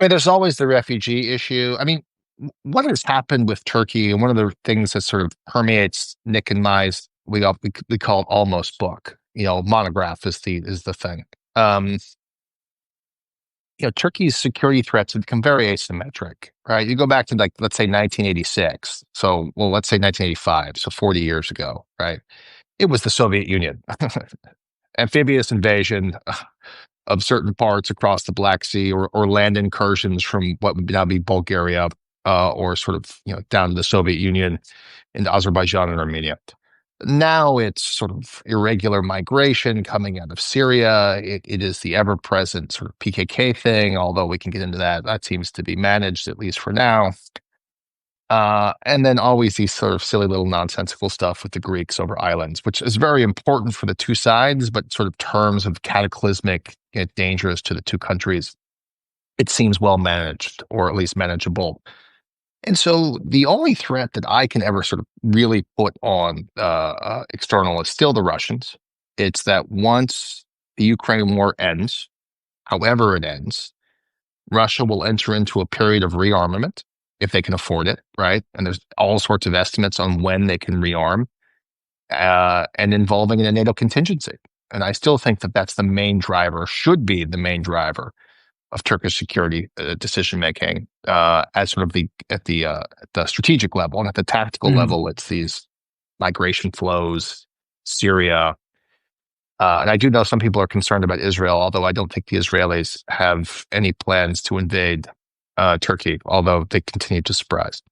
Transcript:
I mean, there's always the refugee issue. I mean, what has happened with Turkey, and one of the things that sort of permeates Nick and my's we call it almost book. Monograph is the thing. Um, Turkey's security threats have become very asymmetric, right? You go back to like let's say 1986. So, well, let's say 1985. So 40 years ago, right? It was the Soviet Union, amphibious invasion of certain parts across the Black Sea, or land incursions from what would now be Bulgaria, or sort of down to the Soviet Union into Azerbaijan and Armenia. Now it's sort of irregular migration coming out of Syria. It is the ever-present sort of PKK thing, although we can get into that. That seems to be managed, at least for now. And then always these sort of silly little nonsensical stuff with the Greeks over islands, which is very important for the two sides, but sort of terms of cataclysmic, dangerous to the two countries, it seems well managed, or at least manageable. And so the only threat that I can ever sort of really put on external is still the Russians. It's that once the Ukraine war ends, however it ends, Russia will enter into a period of rearmament if they can afford it, right? And there's all sorts of estimates on when they can rearm, and involving in a NATO contingency. And I still think that that's the main driver, should be the main driver of Turkish security decision making, as sort of at the strategic level, and at the tactical level, it's these migration flows, Syria. And I do know some people are concerned about Israel, although I don't think the Israelis have any plans to invade Turkey, although they continue to surprise.